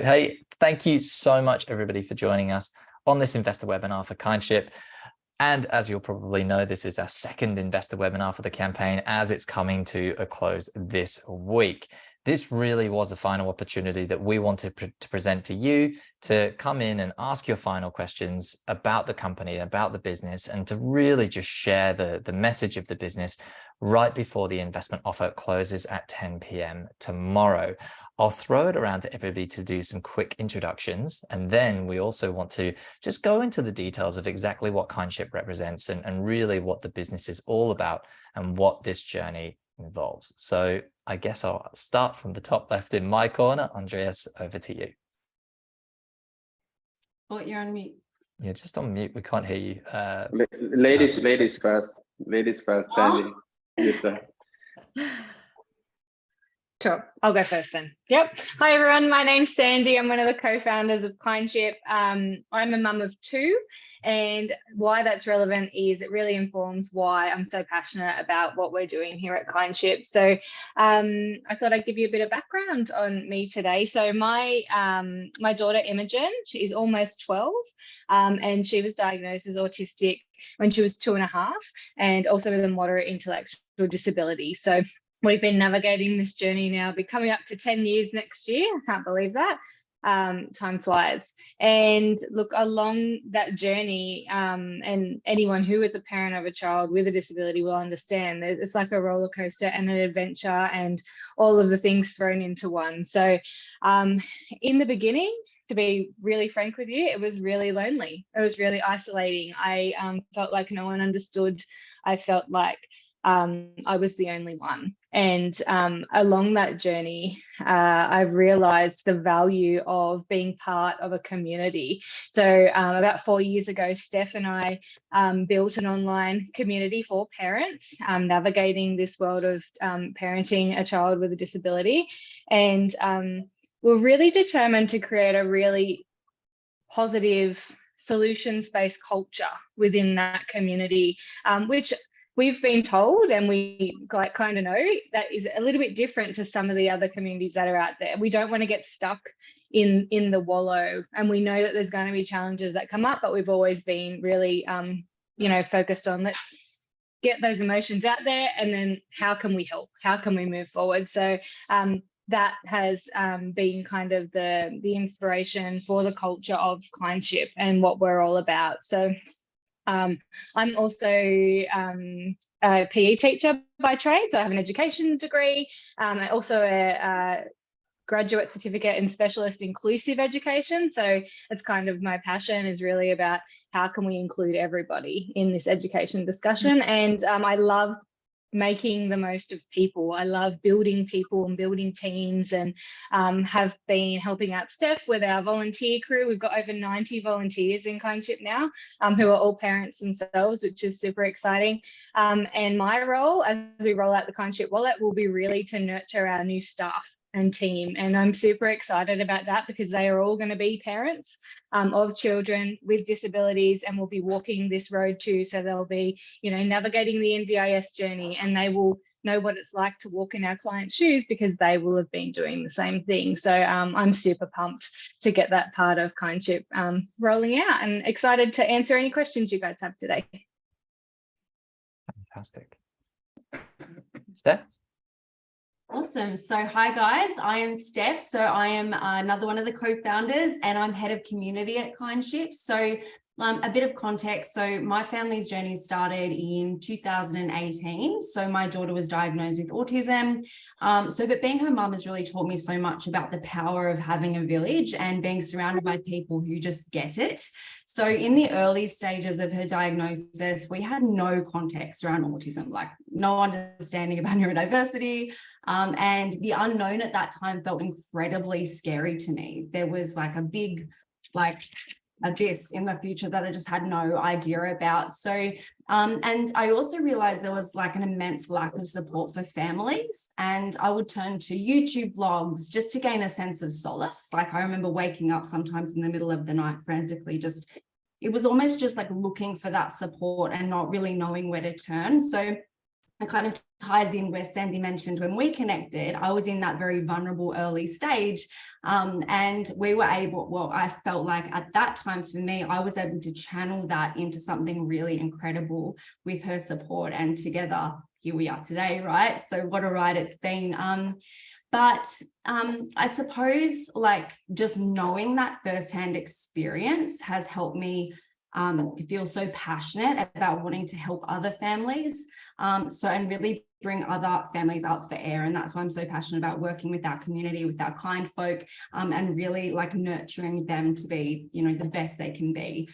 Hey, thank you so much, everybody, for joining us on this investor webinar for Kindship. And as you'll probably know, this is our second investor webinar for the campaign as it's coming to a close this week. This really was a final opportunity that we wanted to present to you to come in and ask your final questions about the company, about the business, and to really just share the message of the business right before the investment offer closes at 10 p.m. tomorrow. I'll throw it around to everybody to do some quick introductions. And then we also want to just go into the details of exactly what Kindship represents and really what the business is all about and what this journey involves. So I guess I'll start from the top left in my corner. Andreas, over to you. Oh, you're on mute. You're just on mute. We can't hear you. Ladies first. Ladies first, Sandy. Yes, sir. Sure, I'll go first then. Yep. Hi, everyone. My name's Sandy. I'm one of the co-founders of Kindship. I'm a mum of two, and why that's relevant is it really informs why I'm so passionate about what we're doing here at Kindship. So I thought I'd give you a bit of background on me today. So my daughter Imogen, she is almost 12, and she was diagnosed as autistic when she was 2.5, and also with a moderate intellectual disability. So we've been navigating this journey now, be coming up to 10 years next year. I can't believe that. Time flies. And look, along that journey, and anyone who is a parent of a child with a disability will understand that it's like a roller coaster and an adventure and all of the things thrown into one. So in the beginning, to be really frank with you, it was really lonely. It was really isolating. I felt like no one understood. I felt like I was the only one. And along that journey, I've realized the value of being part of a community. So about 4 years ago, Steph and I built an online community for parents navigating this world of parenting a child with a disability. And we're really determined to create a really positive solutions-based culture within that community, which we've been told, and we kind of know, that is a little bit different to some of the other communities that are out there. We don't want to get stuck in the wallow, and we know that there's going to be challenges that come up, but we've always been really, focused on let's get those emotions out there, and then how can we help? How can we move forward? So that has been kind of the inspiration for the culture of Kindship and what we're all about. So I'm also a PE teacher by trade, so I have an education degree. I also a graduate certificate in specialist inclusive education. So it's kind of my passion is really about how can we include everybody in this education discussion. And I love making the most of people. I love building people and building teams, and have been helping out Steph with our volunteer crew. We've got over 90 volunteers in Kindship now, who are all parents themselves, which is super exciting. And my role as we roll out the Kindship wallet will be really to nurture our new staff and team. And I'm super excited about that because they are all going to be parents of children with disabilities, and will be walking this road too. So they'll be, navigating the NDIS journey, and they will know what it's like to walk in our clients' shoes because they will have been doing the same thing. So I'm super pumped to get that part of Kindship rolling out, and excited to answer any questions you guys have today. Fantastic. Steph? Awesome. So hi guys, I am Steph. So I am another one of the co-founders, and I'm head of community at Kindship. So a bit of context. So my family's journey started in 2018. So my daughter was diagnosed with autism. But being her mum has really taught me so much about the power of having a village and being surrounded by people who just get it. So in the early stages of her diagnosis, we had no context around autism, like no understanding about neurodiversity. And the unknown at that time felt incredibly scary to me. There was like a big, abyss in the future that I just had no idea about. So, and I also realized there was like an immense lack of support for families. And I would turn to YouTube vlogs just to gain a sense of solace. Like I remember waking up sometimes in the middle of the night frantically, it was almost just like looking for that support and not really knowing where to turn. So it kind of ties in where Sandy mentioned when we connected, I was in that very vulnerable early stage. And we were able, well, I felt like at that time for me, I was able to channel that into something really incredible with her support, and together here we are today, right? So what a ride it's been. But I suppose like just knowing that firsthand experience has helped me feel so passionate about wanting to help other families. And really bring other families up for air. And that's why I'm so passionate about working with our community, with our kind folk, and really like nurturing them to be, you know, the best they can be.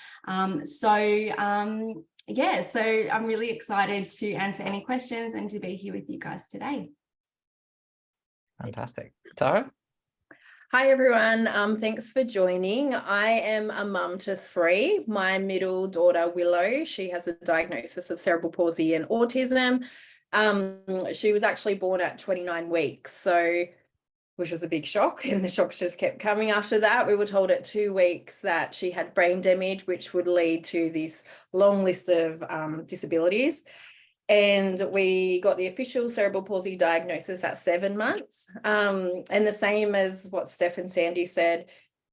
Yeah, so I'm really excited to answer any questions and to be here with you guys today. Fantastic. Tara? Hi everyone, thanks for joining. I am a mum to 3. My middle daughter Willow, she has a diagnosis of cerebral palsy and autism. She was actually born at 29 weeks, which was a big shock, and the shocks just kept coming after that. We were told at 2 weeks that she had brain damage, which would lead to this long list of disabilities. And we got the official cerebral palsy diagnosis at 7 months. And the same as what Steph and Sandy said,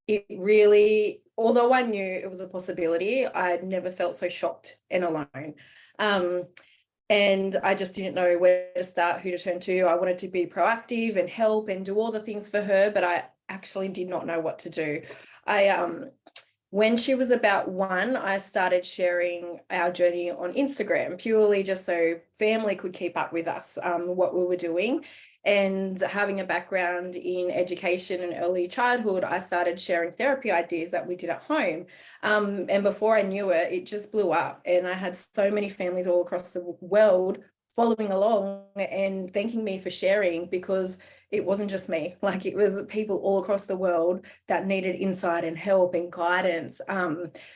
it really, although I knew it was a possibility, I'd never felt so shocked and alone. And I just didn't know where to start, who to turn to. I wanted to be proactive and help and do all the things for her, but I actually did not know what to do. When she was about 1, I started sharing our journey on Instagram, purely just so family could keep up with us, what we were doing. And having a background in education and early childhood, I started sharing therapy ideas that we did at home. And before I knew it, it just blew up. And I had so many families all across the world following along and thanking me for sharing, because it wasn't just me, like it was people all across the world that needed insight and help and guidance.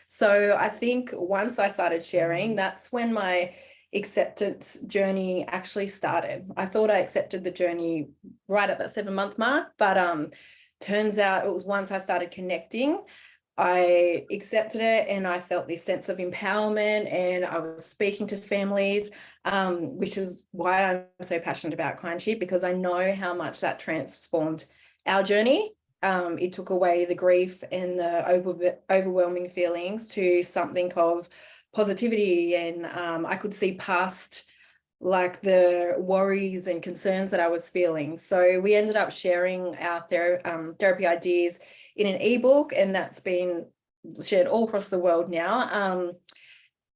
So I think once I started sharing, that's when my acceptance journey actually started. I thought I accepted the journey right at that 7-month mark, but turns out it was once I started connecting, I accepted it, and I felt this sense of empowerment, and I was speaking to families, which is why I'm so passionate about Kindship, because I know how much that transformed our journey. It took away the grief and the overwhelming feelings to something of positivity, and I could see past like the worries and concerns that I was feeling. So we ended up sharing our therapy ideas in an ebook, and that's been shared all across the world now.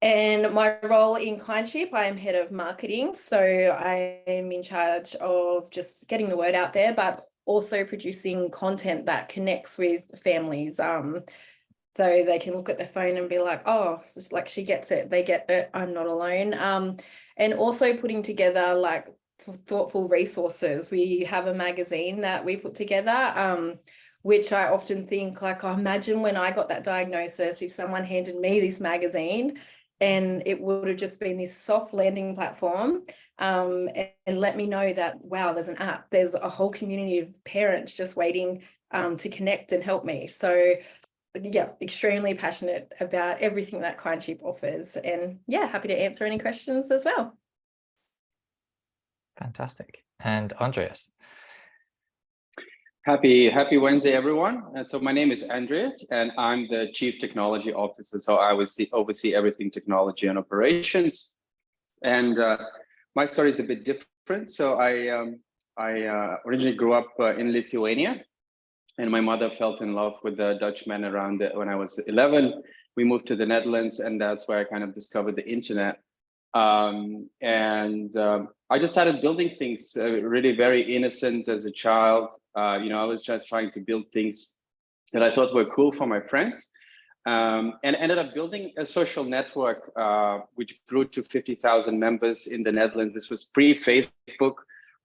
And my role in Kindship, I am head of marketing. So I am in charge of just getting the word out there, but also producing content that connects with families. So they can look at their phone and be like, oh, it's just like she gets it, they get it, I'm not alone. And also putting together like thoughtful resources. We have a magazine that we put together, which I often think like, oh, imagine when I got that diagnosis, if someone handed me this magazine, and it would have just been this soft landing platform, and let me know that, wow, there's an app, there's a whole community of parents just waiting to connect and help me. So yeah, extremely passionate about everything that Kindship offers, and yeah, happy to answer any questions as well. Fantastic. And Andreas? Happy Wednesday, everyone. And so my name is Andreas, and I'm the Chief Technology Officer. So I oversee everything technology and operations. And my story is a bit different. So I originally grew up in Lithuania, and my mother fell in love with the Dutchman around when I was 11. We moved to the Netherlands, and that's where I kind of discovered the internet. I just started building things really very innocent as a child. I was just trying to build things that I thought were cool for my friends, and ended up building a social network, which grew to 50,000 members in the Netherlands. This was pre-Facebook.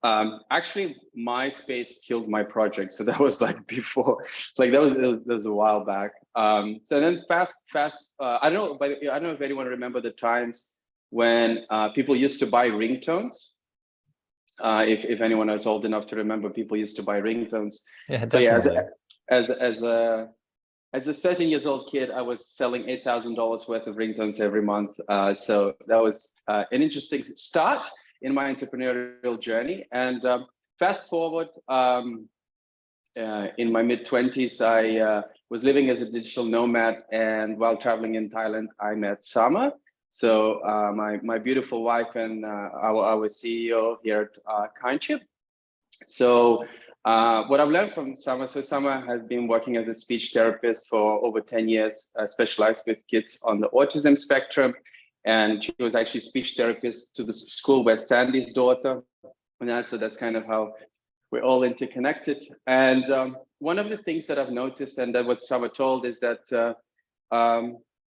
Actually, MySpace killed my project. So that was like before, like that was a while back. So then fast, I don't know if anyone remember the times when people used to buy ringtones. If anyone is old enough to remember, people used to buy ringtones. Yeah, definitely. So As a 13-year-old kid, I was selling $8,000 worth of ringtones every month. So that was an interesting start. in my entrepreneurial journey. And fast forward, in my mid-20s, I was living as a digital nomad, and while traveling in Thailand, I met Sama. So my beautiful wife and our CEO here at Kindship. So what I've learned from Sama, so Sama has been working as a speech therapist for over 10 years, specialized with kids on the autism spectrum. And she was actually speech therapist to the school where Sandy's daughter, and so that's kind of how we're all interconnected. And one of the things that I've noticed, and that what Sama told, is that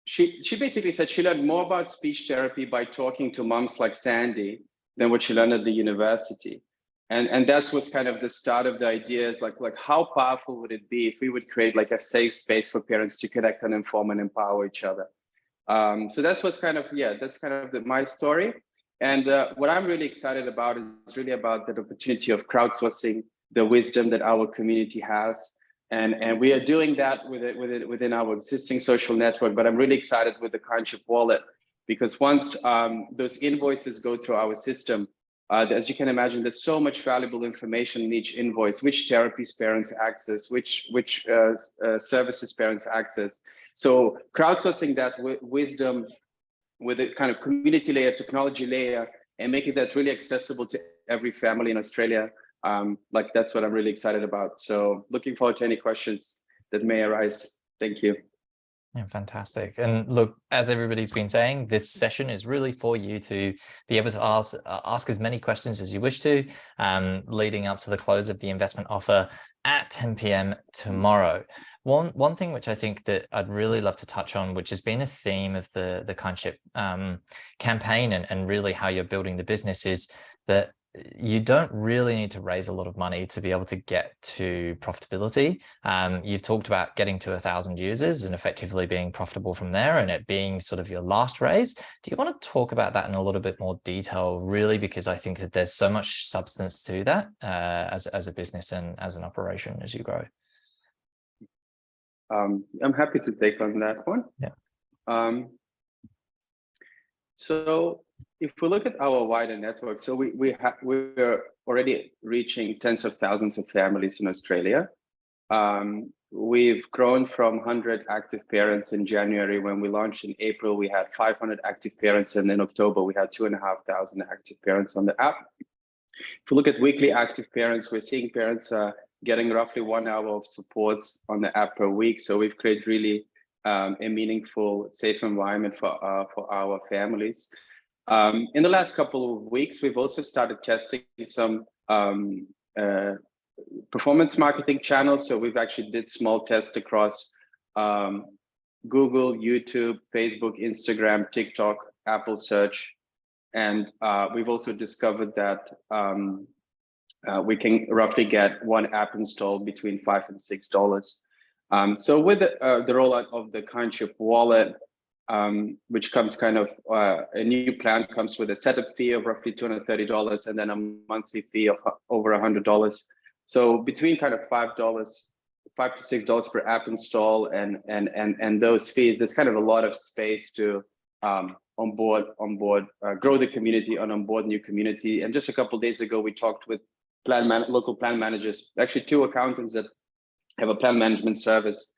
she basically said she learned more about speech therapy by talking to moms like Sandy than what she learned at the university. And that's what's kind of the start of the idea, is like how powerful would it be if we would create like a safe space for parents to connect and inform and empower each other. So that's what's kind of, that's kind of my story. And what I'm really excited about is really about that opportunity of crowdsourcing the wisdom that our community has. And we are doing that within our existing social network, but I'm really excited with the Kindship wallet, because once those invoices go through our system, as you can imagine, there's so much valuable information in each invoice, which therapies parents access, which services parents access. So crowdsourcing that wisdom with a kind of community layer, technology layer, and making that really accessible to every family in Australia. Like that's what I'm really excited about. So looking forward to any questions that may arise. Thank you. Yeah, fantastic. And look, as everybody's been saying, this session is really for you to be able to ask as many questions as you wish to, leading up to the close of the investment offer at 10 p.m. tomorrow. One thing which I think that I'd really love to touch on, which has been a theme of the Kindship campaign and really how you're building the business, is that you don't really need to raise a lot of money to be able to get to profitability. You've talked about getting to 1,000 users and effectively being profitable from there, and it being sort of your last raise. Do you want to talk about that in a little bit more detail, really? Because I think that there's so much substance to that as a business and as an operation as you grow. I'm happy to take on that one. Yeah. So if we look at our wider network, so we're already reaching tens of thousands of families in Australia. We've grown from 100 active parents in January. When we launched in April, we had 500 active parents, and in October we had 2,500 active parents on the app. If we look at weekly active parents, we're seeing parents getting roughly 1 hour of support on the app per week. So we've created really a meaningful, safe environment for our families. In the last couple of weeks, we've also started testing some performance marketing channels. So we've actually did small tests across Google, YouTube, Facebook, Instagram, TikTok, Apple Search. And we've also discovered that we can roughly get one app installed between $5 and $6. So with the rollout of the Kindship wallet, which comes kind of a new plan comes with a setup fee of roughly $230 and then a monthly fee of over $100. So between kind of $5 to $6 per app install and those fees, there's kind of a lot of space to onboard, grow the community and onboard new community. And just a couple of days ago, we talked with local plan managers, actually 2 accountants that have a plan management service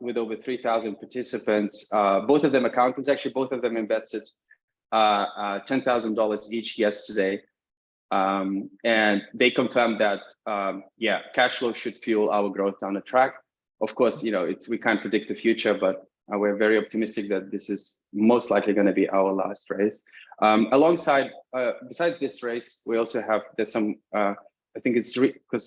with over 3,000 participants. Both of them accountants, actually both of them invested $10,000 each yesterday. And they confirmed that, cash flow should fuel our growth down the track. Of course, we can't predict the future, but we're very optimistic that this is most likely going to be our last raise. Besides this race, we also have, there's some, I think it's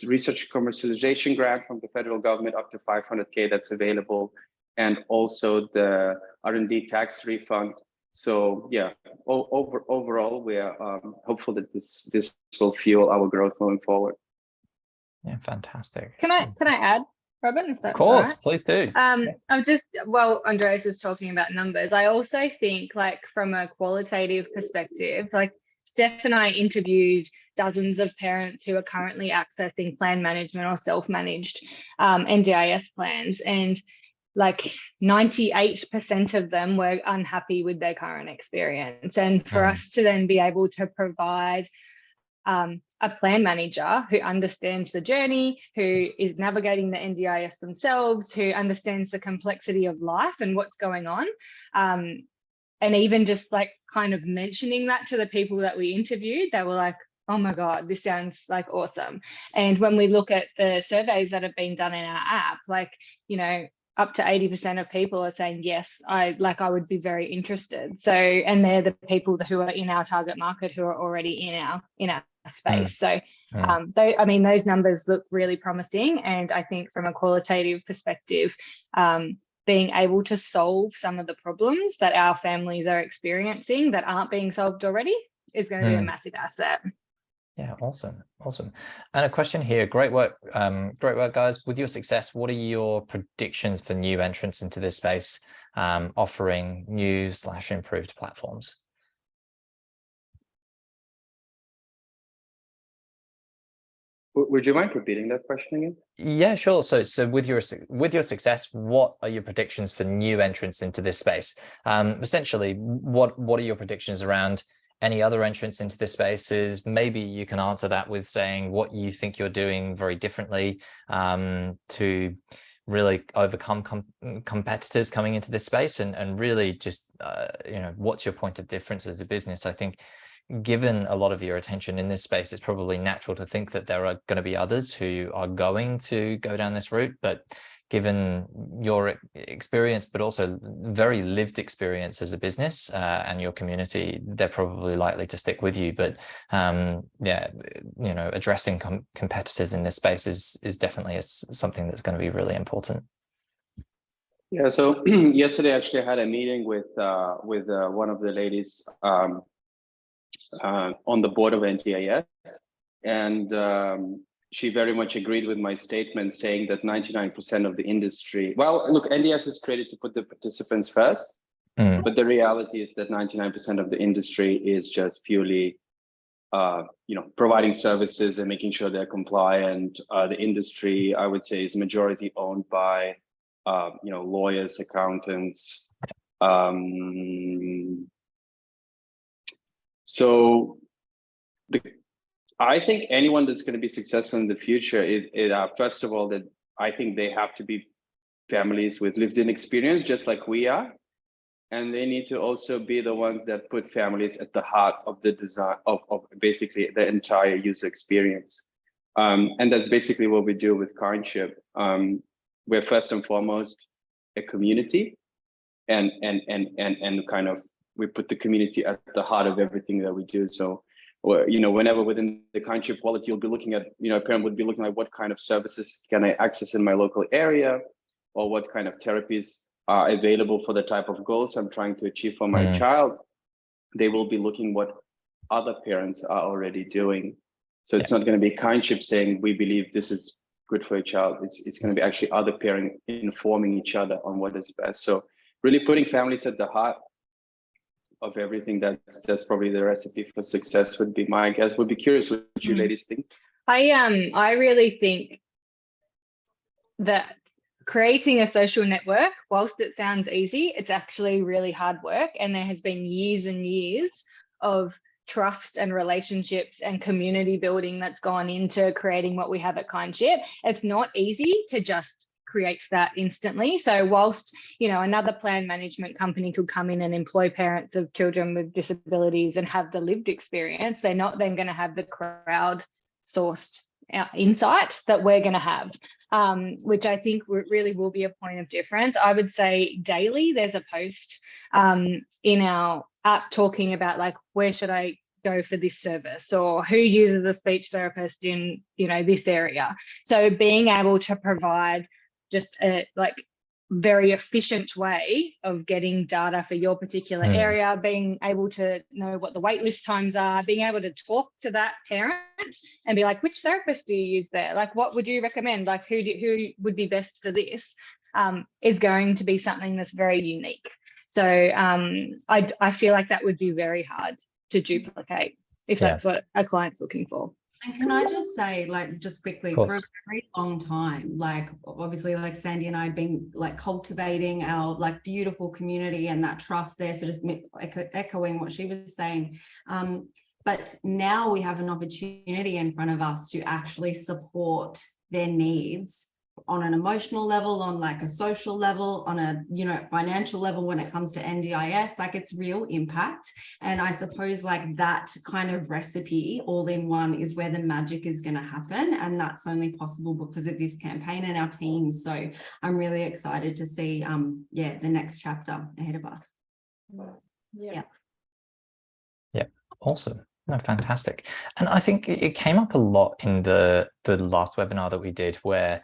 research commercialization grant from the federal government up to 500K that's available, and also the R&D tax refund. So yeah, overall, we are hopeful that this will fuel our growth moving forward. Yeah, fantastic. Can I add, Robin, if that's of course, all right? Please do. I'm just, well, Andreas was talking about numbers. I also think, like, from a qualitative perspective, like Steph and I interviewed dozens of parents who are currently accessing plan management or self-managed NDIS plans, and like 98% of them were unhappy with their current experience. And for us to then be able to provide a plan manager who understands the journey, who is navigating the NDIS themselves, who understands the complexity of life and what's going on. And even just like kind of mentioning that to the people that we interviewed, they were like, oh my God, this sounds like awesome. And when we look at the surveys that have been done in our app, like, you know, up to 80% of people are saying, yes, I would be very interested. So, and they're the people who are in our target market who are already in our space. So those numbers look really promising. And I think from a qualitative perspective, being able to solve some of the problems that our families are experiencing that aren't being solved already is going to be a massive asset. Yeah, awesome. And a question here. Great work, guys. With your success, what are your predictions for new entrants into this space, offering new/improved platforms? Would you mind repeating that question again? Yeah, sure. So with your success, what are your predictions for new entrants into this space? Essentially, what are your predictions around any other entrants into this space? Is maybe you can answer that with saying what you think you're doing very differently to really overcome competitors coming into this space, and really just what's your point of difference as a business? I think, given a lot of your attention in this space, it's probably natural to think that there are going to be others who are going to go down this route. But given your experience, but also very lived experience as a business and your community, they're probably likely to stick with you. But addressing competitors in this space is definitely something that's going to be really important. Yeah. So yesterday, actually, I had a meeting with one of the ladies on the board of NDIS, and she very much agreed with my statement saying that 99% of the industry, well, look, NDIS is created to put the participants first, but the reality is that 99% of the industry is just purely, providing services and making sure they're compliant. The industry, I would say, is majority owned by, lawyers, accountants. So I think anyone that's going to be successful in the future, first of all, that I think they have to be families with lived-in experience, just like we are. And they need to also be the ones that put families at the heart of the design of basically the entire user experience. And that's basically what we do with Kindship. We're first and foremost a community, and kind of we put the community at the heart of everything that we do. So, whenever within the Kindship quality, you'll be looking at, a parent would be looking at what kind of services can I access in my local area, or what kind of therapies are available for the type of goals I'm trying to achieve for my child. They will be looking what other parents are already doing. So it's not going to be Kindship saying, we believe this is good for a child. It's going to be actually other parents informing each other on what is best. So really putting families at the heart of everything, that's probably the recipe for success, would be my guess. Would be curious what you ladies think. I really think that creating a social network, whilst it sounds easy, it's actually really hard work. And there has been years and years of trust and relationships and community building that's gone into creating what we have at Kindship. It's not easy to just create that instantly. So whilst, another plan management company could come in and employ parents of children with disabilities and have the lived experience, they're not then going to have the crowd sourced insight that we're going to have, which I think really will be a point of difference. I would say daily there's a post in our app talking about, like, where should I go for this service, or who uses a speech therapist in this area. So being able to provide just a very efficient way of getting data for your particular area, being able to know what the wait list times are, being able to talk to that parent and be like, which therapist do you use there? Like, what would you recommend? Like, who would be best for this? Is going to be something that's very unique. So I feel like that would be very hard to duplicate if that's what a client's looking for. And can I just say, like, just quickly, Of for a course. very long time, like, obviously, like Sandy and I have been like cultivating our like beautiful community and that trust there. So just echoing what she was saying. But now we have an opportunity in front of us to actually support their needs on an emotional level, on like a social level, on a, you know, financial level when it comes to NDIS, like it's real impact. And I suppose like that kind of recipe all in one is where the magic is going to happen. And that's only possible because of this campaign and our team. So I'm really excited to see, the next chapter ahead of us. Yeah. Awesome. No, fantastic. And I think it came up a lot in the last webinar that we did, where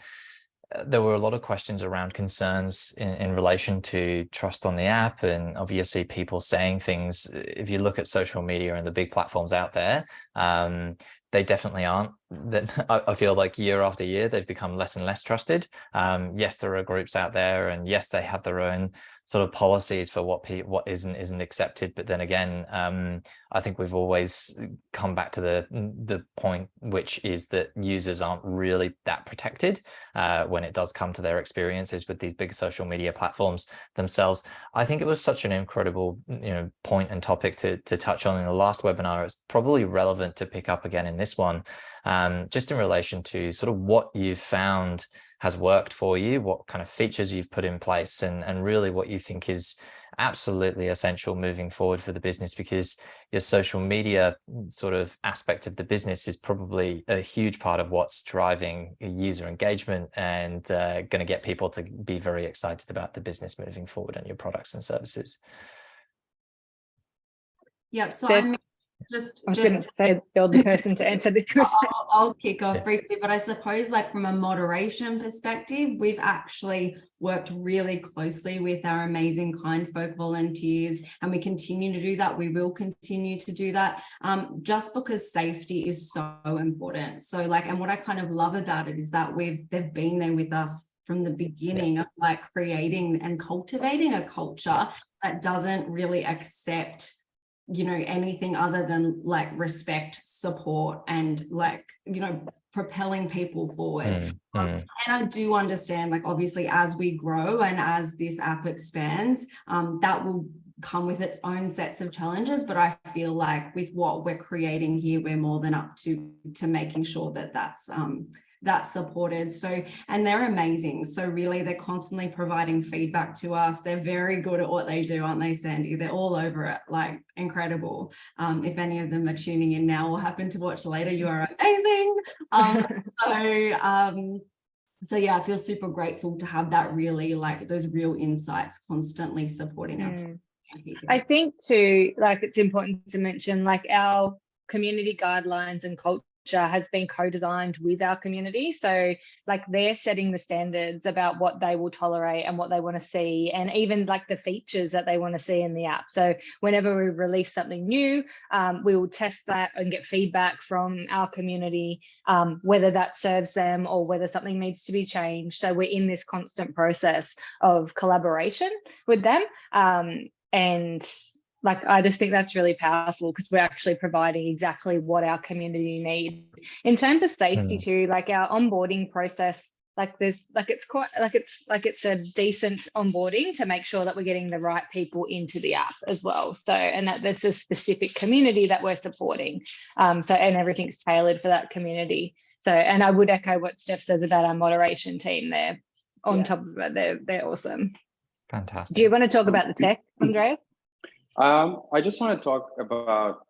there were a lot of questions around concerns in relation to trust on the app, and obviously people saying things. If you look at social media and the big platforms out there, they definitely aren't. That I feel like year after year they've become less and less trusted. Yes, there are groups out there, and yes, they have their own sort of policies for what isn't accepted. But then again, I think we've always come back to the point, which is that users aren't really that protected when it does come to their experiences with these big social media platforms themselves. I think it was such an incredible, point and topic to touch on in the last webinar. It's probably relevant to pick up again in this one, just in relation to sort of what you've found has worked for you, what kind of features you've put in place, and really what you think is absolutely essential moving forward for the business, because your social media sort of aspect of the business is probably a huge part of what's driving user engagement and going to get people to be very excited about the business moving forward and your products and services. Yep. So Steph, I'm I was going to say you're the person to answer the question. I'll kick off Yeah. briefly, but I suppose like from a moderation perspective, we've actually worked really closely with our amazing kind folk volunteers, and we continue to do that. We will continue to do that, just because safety is so important. So like, and what I kind of love about it is that they've been there with us from the beginning of like creating and cultivating a culture that doesn't really accept anything other than like respect, support, and like, propelling people forward. And I do understand, like, obviously, as we grow and as this app expands, that will come with its own sets of challenges. But I feel like with what we're creating here, we're more than up to making sure that that's supported. So, and they're amazing. So really, they're constantly providing feedback to us. They're very good at what they do, aren't they, Sandy? They're all over it, like incredible. If any of them are tuning in now or happen to watch later, you are amazing. So yeah, I feel super grateful to have that, really like those real insights constantly supporting our I think too, like it's important to mention, like our community guidelines and culture has been co-designed with our community. So like they're setting the standards about what they will tolerate and what they want to see, and even like the features that they want to see in the app. So whenever we release something new, we will test that and get feedback from our community, whether that serves them or whether something needs to be changed. So we're in this constant process of collaboration with them. And like, I just think that's really powerful because we're actually providing exactly what our community need. In terms of safety too, like our onboarding process, like there's like it's a decent onboarding to make sure that we're getting the right people into the app as well. So, and that there's a specific community that we're supporting. So, and everything's tailored for that community. So, and I would echo what Steph says about our moderation team. They're on top of it. They're awesome. Fantastic. Do you want to talk about the tech, Andreas? I just want to talk about,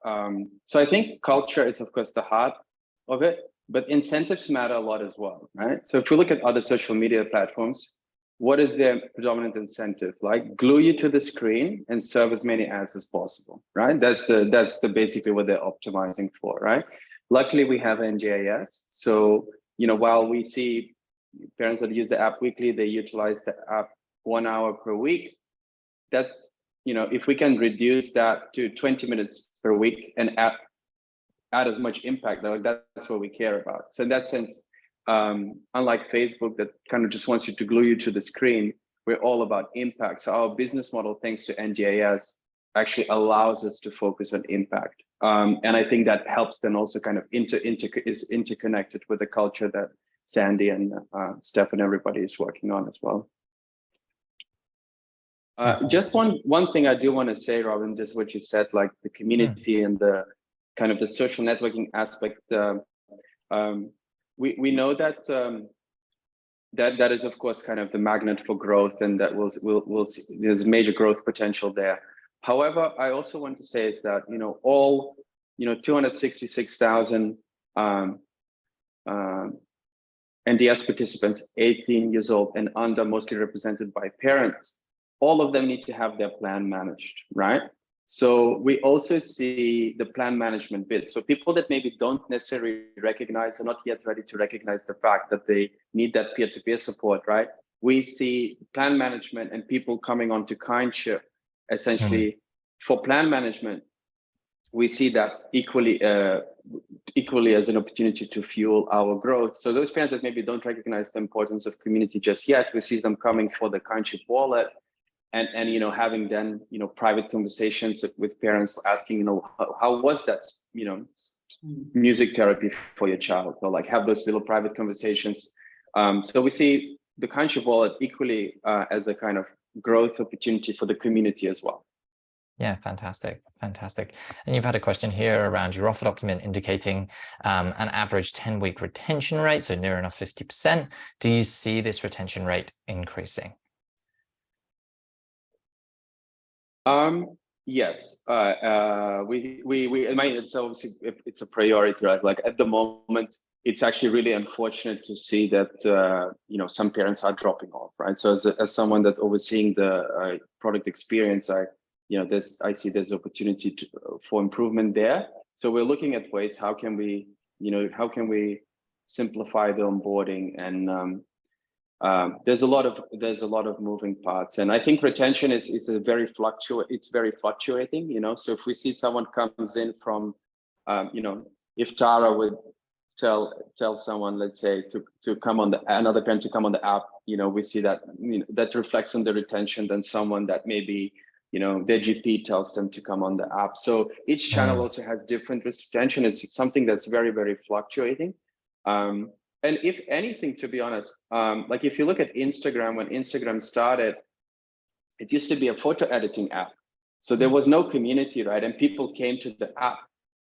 so I think culture is of course the heart of it, but incentives matter a lot as well, right? So if we look at other social media platforms, what is their predominant incentive? Like glue you to the screen and serve as many ads as possible, right? That's the basically what they're optimizing for, right? Luckily we have NGIS. So, while we see parents that use the app weekly, they utilize the app 1 hour per week. That's, if we can reduce that to 20 minutes per week and add as much impact, that's what we care about. So in that sense, unlike Facebook that kind of just wants you to glue you to the screen, we're all about impact. So our business model, thanks to NGIS, actually allows us to focus on impact. And I think that helps then also kind of is interconnected with the culture that Sandy and Steph and everybody is working on as well. Just one thing I do want to say, Robin, just what you said, like the community and the kind of the social networking aspect. We know that that is of course kind of the magnet for growth, and that we'll see, there's major growth potential there. However, I also want to say is that all 266,000 NDS participants, 18 years old and under, mostly represented by parents, all of them need to have their plan managed, right? So we also see the plan management bit. So people that maybe don't necessarily recognize, are not yet ready to recognize the fact that they need that peer-to-peer support, right? We see plan management and people coming onto Kindship essentially for plan management. We see that equally as an opportunity to fuel our growth. So those parents that maybe don't recognize the importance of community just yet, we see them coming for the Kindship wallet, and having then private conversations with parents, asking how was that music therapy for your child, or like have those little private conversations. So we see the Kindship wallet equally as a kind of growth opportunity for the community as well. Yeah, fantastic. And you've had a question here around your offer document indicating an average 10-week retention rate, so near enough 50%. Do you see this retention rate increasing? Yes, it's obviously it's a priority, right? Like at the moment, it's actually really unfortunate to see that some parents are dropping off, right? So as someone that overseeing the product experience, I see there's opportunity for improvement there. So we're looking at ways how can we simplify the onboarding, and there's a lot of moving parts, and I think retention is very fluctuating. So if we see someone comes in from if Tara would tell someone, let's say, to come on another parent to come on the app, we see that that reflects on the retention than someone that maybe their GP tells them to come on the app. So each channel also has different retention. It's something that's very, very fluctuating. And if anything, to be honest, like if you look at Instagram, when Instagram started, it used to be a photo editing app. So there was no community, right? And people came to the app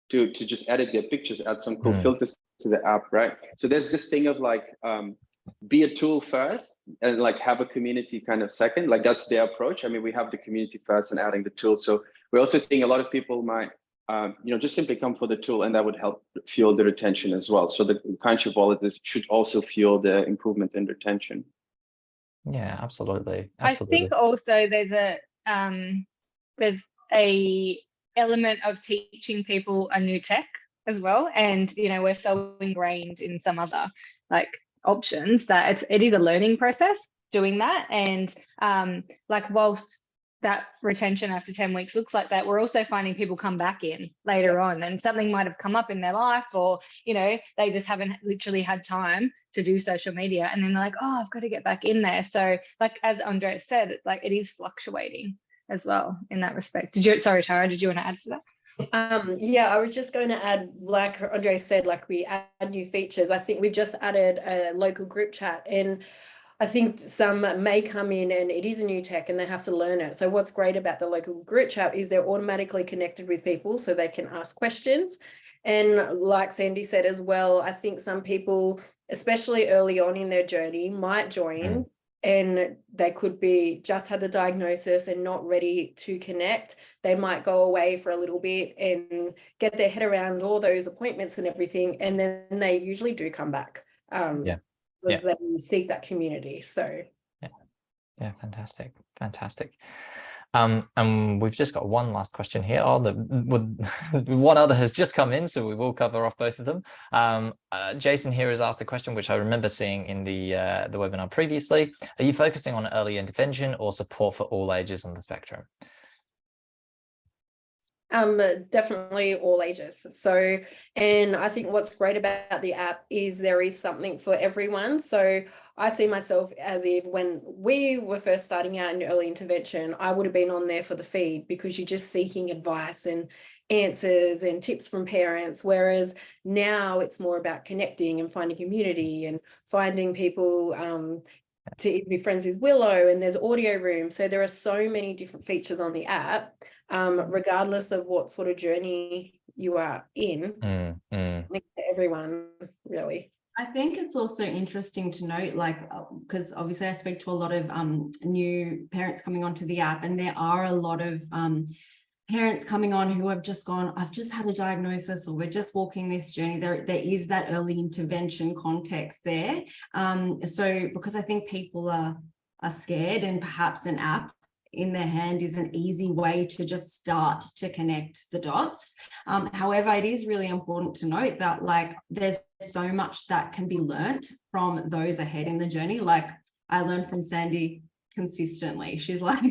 to just edit their pictures, add some cool filters to the app, right? So there's this thing of like, be a tool first and like have a community kind of second. Like that's their approach. I mean, we have the community first and adding the tool. So we're also seeing a lot of people might just simply come for the tool, and that would help fuel the retention as well. So the Kindship wallet should also fuel the improvement in retention. Yeah, absolutely. I think also there's a element of teaching people a new tech as well, and we're so ingrained in some other like options that it is a learning process doing that, and like whilst that retention after 10 weeks looks like that, we're also finding people come back in later on, and something might have come up in their life, or they just haven't literally had time to do social media, and then they're like, oh, I've got to get back in there. So like as Andre said, like it is fluctuating as well in that respect. Sorry, Tara, did you want to add to that? Yeah, I was just going to add, like Andre said, like we add new features. I think we've just added a local group chat, and I think some may come in and it is a new tech and they have to learn it. So what's great about the local group chat is they're automatically connected with people so they can ask questions. And like Sandy said as well, I think some people, especially early on in their journey, might join and they could be just had the diagnosis and not ready to connect. They might go away for a little bit and get their head around all those appointments and everything, and then they usually do come back. Because they seek that community. So yeah, fantastic. And we've just got one last question here. One other has just come in, so we will cover off both of them. Jason here has asked a question which I remember seeing in the webinar previously. Are you focusing on early intervention or support for all ages on the spectrum? Definitely all ages. So, and I think what's great about the app is there is something for everyone. So I see myself as if when we were first starting out in early intervention, I would have been on there for the feed because you're just seeking advice and answers and tips from parents, whereas now it's more about connecting and finding community and finding people to be friends with Willow, and there's audio room. So there are so many different features on the app, regardless of what sort of journey you are in. Linked to everyone, really. I think it's also interesting to note, like, because obviously I speak to a lot of new parents coming onto the app, and there are a lot of parents coming on who have just gone, I've just had a diagnosis, or we're just walking this journey. There is that early intervention context there. So because I think people are scared, and perhaps an app in their hand is an easy way to just start to connect the dots. However, it is really important to note that, like, there's so much that can be learnt from those ahead in the journey. Like, I learned from Sandy consistently. She's like,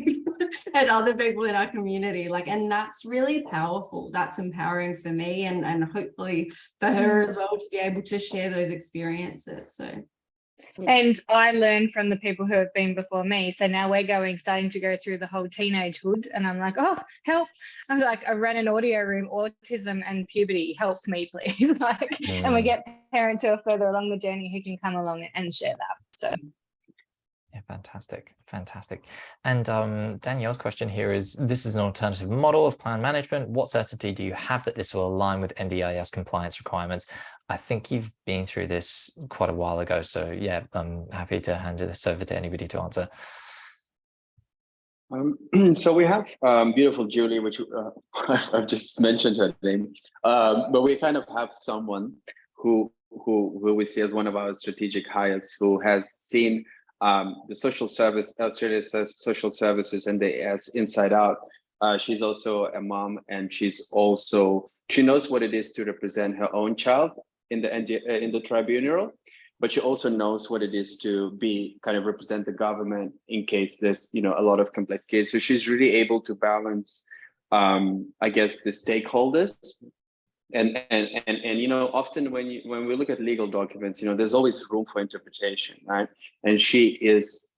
and other people in our community, like, and that's really powerful. That's empowering for me, and hopefully for her as well, to be able to share those experiences. So. And I learned from the people who have been before me. So now we're starting to go through the whole teenagehood, and I'm like, oh, help. I was like, I ran an audio room, autism and puberty, help me please. Like, and we get parents who are further along the journey who can come along and share that. So yeah, fantastic. And Danielle's question here is, this is an alternative model of plan management. What certainty do you have that this will align with NDIS compliance requirements? I think you've been through this quite a while ago, so yeah, I'm happy to hand this over to anybody to answer. So we have beautiful Julie, which I've just mentioned her name, but we kind of have someone who we see as one of our strategic hires, who has seen the social service, Australia's social services and the AS inside out. She's also a mom, and she knows what it is to represent her own child in the tribunal, but she also knows what it is to represent the government in case there's a lot of complex cases. So she's really able to balance, I guess, the stakeholders. And often when we look at legal documents, there's always room for interpretation, right? And she is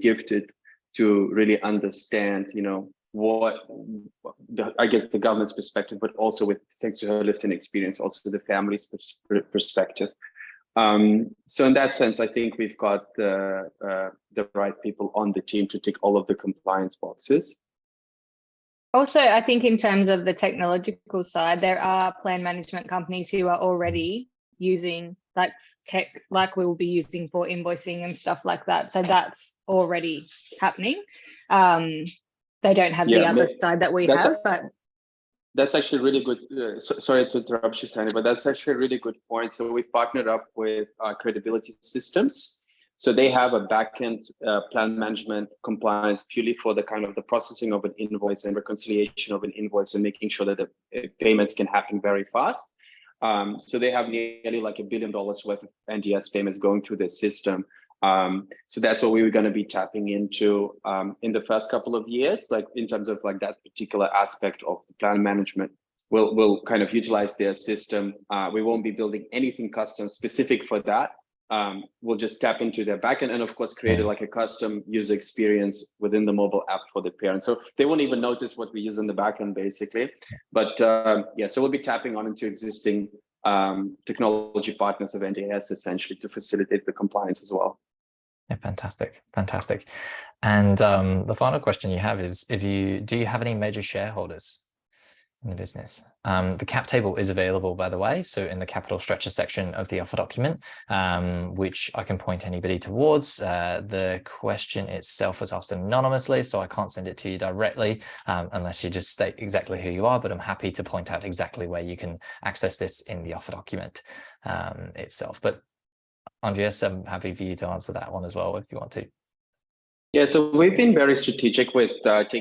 gifted to really understand, what the government's perspective, but also thanks to her lived-in experience, also the family's perspective. So in that sense, I think we've got the right people on the team to tick all of the compliance boxes. also, I think in terms of the technological side, there are plan management companies who are already using tech, like we will be using for invoicing and stuff like that. So that's already happening. They don't have the other side that we have, but that's actually really good. Sorry to interrupt you, Sandy, but that's actually a really good point. So we've partnered up with Credibility Systems. So they have a backend plan management compliance purely for the the processing of an invoice and reconciliation of an invoice and making sure that the payments can happen very fast. So they have nearly $1 billion worth of NDS payments going through their system. So that's what we were going to be tapping into in the first couple of years, in terms of that particular aspect of the plan management. We'll utilize their system. We won't be building anything custom specific for that. We'll just tap into their backend and of course create a custom user experience within the mobile app for the parent. So they won't even notice what we use in the backend basically. But so we'll be tapping on into existing technology partners of NDIS essentially to facilitate the compliance as well. Yeah, fantastic. And the final question you have is, do you have any major shareholders in the business? The cap table is available, by the way, so in the capital structure section of the offer document, which I can point anybody towards. The question itself was asked anonymously, so I can't send it to you directly unless you just state exactly who you are, but I'm happy to point out exactly where you can access this in the offer document itself. But Andreas, I'm happy for you to answer that one as well if you want to. Yeah, so we've been very strategic with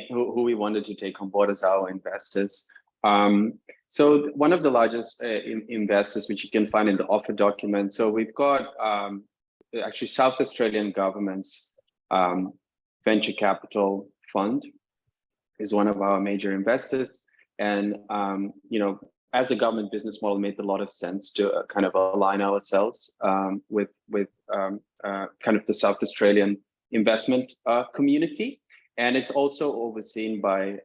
who we wanted to take on board as our investors. So one of the largest investors, which you can find in the offer document. So we've got actually South Australian government's venture capital fund is one of our major investors. And, as a government business model, made a lot of sense to align ourselves with the South Australian investment community. And it's also overseen by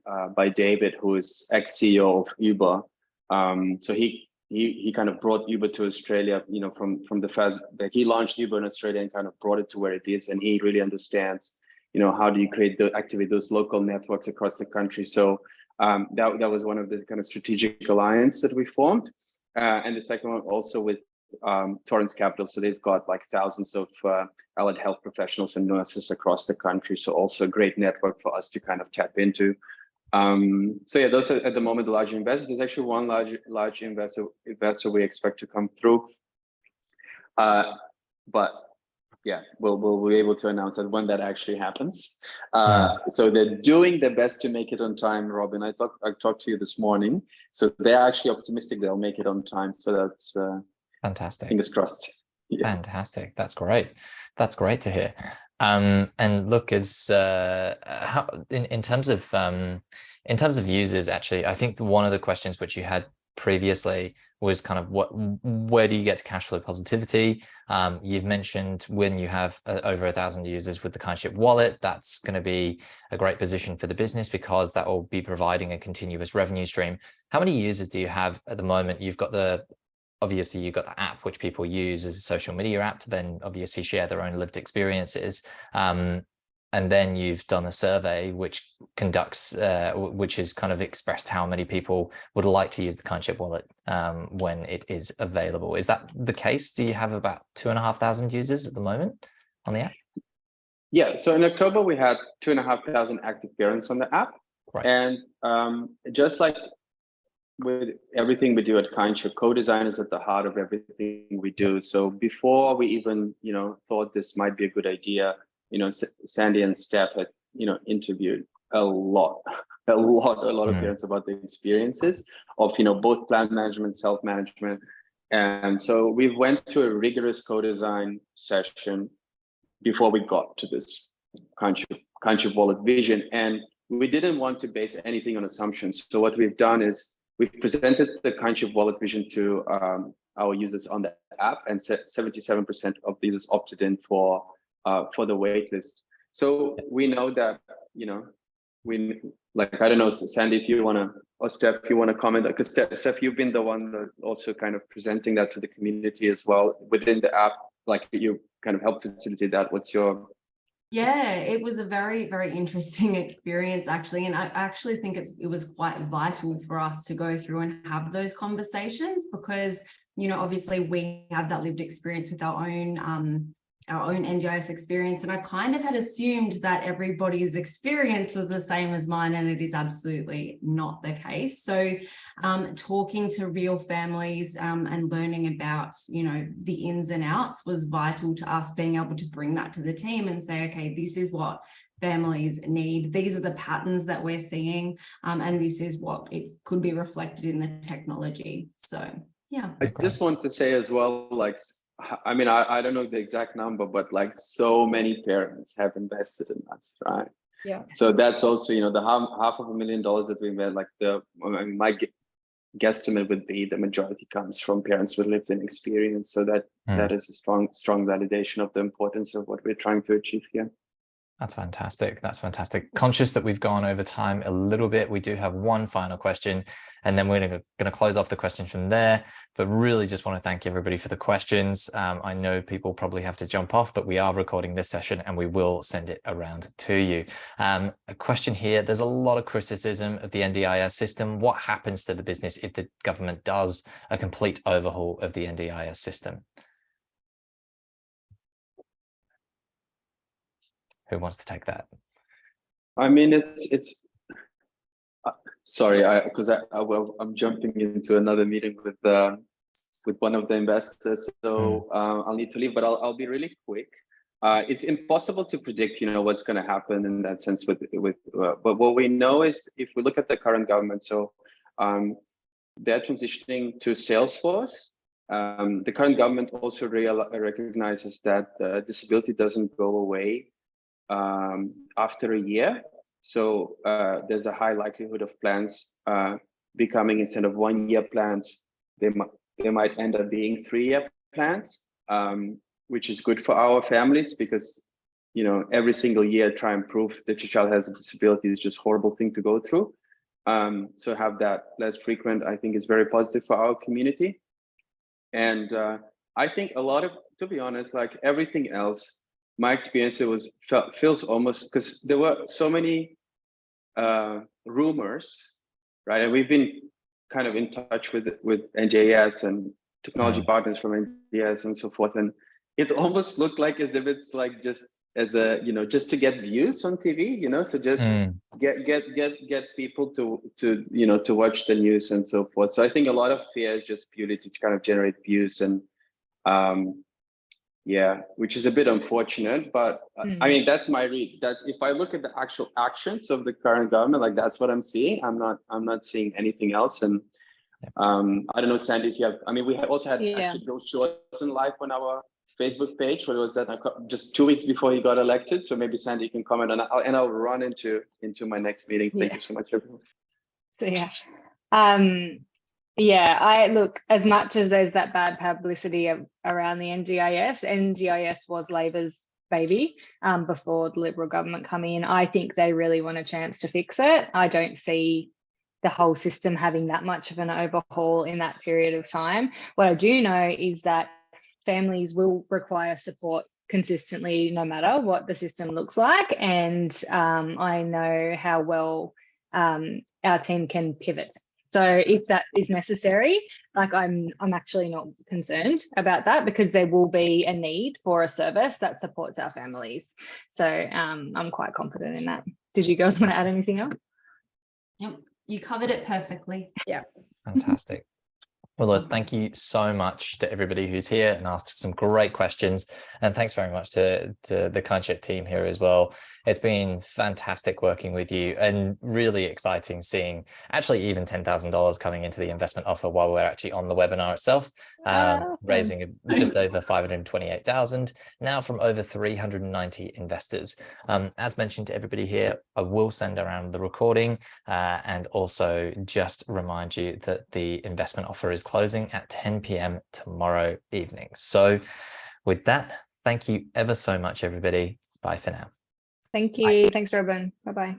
David, who is ex-CEO of Uber. So he kind of brought Uber to Australia, you know, from the first, like he launched Uber in Australia and kind of brought it to where it is. And he really understands, you know, how do you activate those local networks across the country. So that was one of the kind of strategic alliance that we formed. And the second one also with Torrens Capital. So they've got like thousands of allied health professionals and nurses across the country. So also a great network for us to kind of tap into. So yeah, those are at the moment the large investors. There's actually one large investor we expect to come through. But yeah, we'll be able to announce that when that actually happens. So they're doing their best to make it on time, Robin. I talked to you this morning. So they're actually optimistic they'll make it on time. So that's fantastic. Fingers crossed. Yeah. Fantastic. That's great. That's great to hear. And look, as how in terms of users, actually, I think one of the questions which you had previously was kind of where do you get to cash flow positivity? You've mentioned when you have over 1,000 users with the Kindship wallet, that's going to be a great position for the business because that will be providing a continuous revenue stream. How many users do you have at the moment? Obviously, you've got the app, which people use as a social media app to then obviously share their own lived experiences. And then you've done a survey which has kind of expressed how many people would like to use the Kindship wallet when it is available. Is that the case? Do you have about 2,500 users at the moment on the app? Yeah, so in October, we had 2,500 active parents on the app. Right. And just like with everything we do at Kindship, co-design is at the heart of everything we do. So before we even, you know, thought this might be a good idea, you know, Sandy and Steph had, you know, interviewed a lot of parents about the experiences of, you know, both plan management, self-management. And so we went to a rigorous co-design session before we got to this Kindship wallet vision. And we didn't want to base anything on assumptions. So what we've done is we've presented the Kindship wallet vision to our users on the app, and 77% of users opted in for the waitlist. So we know that, you know, I don't know, Sandy, if you want to, or Steph, if you want to comment, because Steph, you've been the one that also kind of presenting that to the community as well within the app, like you kind of help facilitate that. What's your... Yeah, it was a very, very interesting experience, actually. And I actually think it was quite vital for us to go through and have those conversations because, you know, obviously we have that lived experience with our own NDIS experience. And I kind of had assumed that everybody's experience was the same as mine, and it is absolutely not the case. So talking to real families and learning about, you know, the ins and outs was vital to us being able to bring that to the team and say, okay, this is what families need. These are the patterns that we're seeing, and this is what it could be reflected in the technology. So, yeah. I just want to say as well, like, I mean, I don't know the exact number, but like so many parents have invested in us, right? Yeah. So that's also, you know, the $500,000 that we made, like my guesstimate would be the majority comes from parents with lived-in experience. So that is a strong validation of the importance of what we're trying to achieve here. That's fantastic. That's fantastic. Conscious that we've gone over time a little bit, we do have one final question, and then we're going to close off the questions from there. But really just want to thank everybody for the questions. I know people probably have to jump off, but we are recording this session and we will send it around to you. A question here, there's a lot of criticism of the NDIS system. What happens to the business if the government does a complete overhaul of the NDIS system? Who wants to take that? I mean, it's sorry, because I'm jumping into another meeting with one of the investors, so I'll need to leave. But I'll be really quick. It's impossible to predict, you know, what's going to happen in that sense. But what we know is, if we look at the current government, so they're transitioning to Salesforce. The current government also recognizes that disability doesn't go away after a year. So there's a high likelihood of plans becoming, instead of 1-year plans, they might end up being 3-year plans, which is good for our families because, you know, every single year try and prove that your child has a disability is just a horrible thing to go through. So have that less frequent, I think, is very positive for our community. And I think a lot of, to be honest, like everything else, my experience, feels almost, because there were so many rumors, right? And we've been kind of in touch with NJS and technology partners from NJS and so forth. And it almost looked like as if it's like just as a, you know, just to get views on TV, you know, so just get people to you know, to watch the news and so forth. So I think a lot of fear is just purely to kind of generate views, and yeah, which is a bit unfortunate, but I mean, that's my read, that if I look at the actual actions of the current government, like that's what I'm seeing. I'm not seeing anything else. And I don't know, Sandy, if you have, I mean, we also had actually Bill Shorten live on our Facebook page. What was that? Just 2 weeks before he got elected. So maybe Sandy, you can comment on that, and I'll run into my next meeting. Thank you so much, everyone. So I look, as much as there's that bad publicity around the NDIS was Labor's baby before the Liberal government come in. I think they really want a chance to fix it. I don't see the whole system having that much of an overhaul in that period of time. What I do know is that families will require support consistently, no matter what the system looks like. And I know how well our team can pivot. So if that is necessary, like I'm actually not concerned about that, because there will be a need for a service that supports our families. So I'm quite confident in that. Did you girls want to add anything else? Yep, you covered it perfectly. Yeah. Fantastic. Well, look, thank you so much to everybody who's here and asked some great questions. And thanks very much to the Kindship team here as well. It's been fantastic working with you, and really exciting seeing actually even $10,000 coming into the investment offer while we're actually on the webinar itself, raising just over 528,000 now from over 390 investors. As mentioned to everybody here, I will send around the recording and also just remind you that the investment offer is closing at 10 p.m. tomorrow evening. So with that, thank you ever so much, everybody. Bye for now. Thank you. Bye. Thanks, Robin. Bye-bye.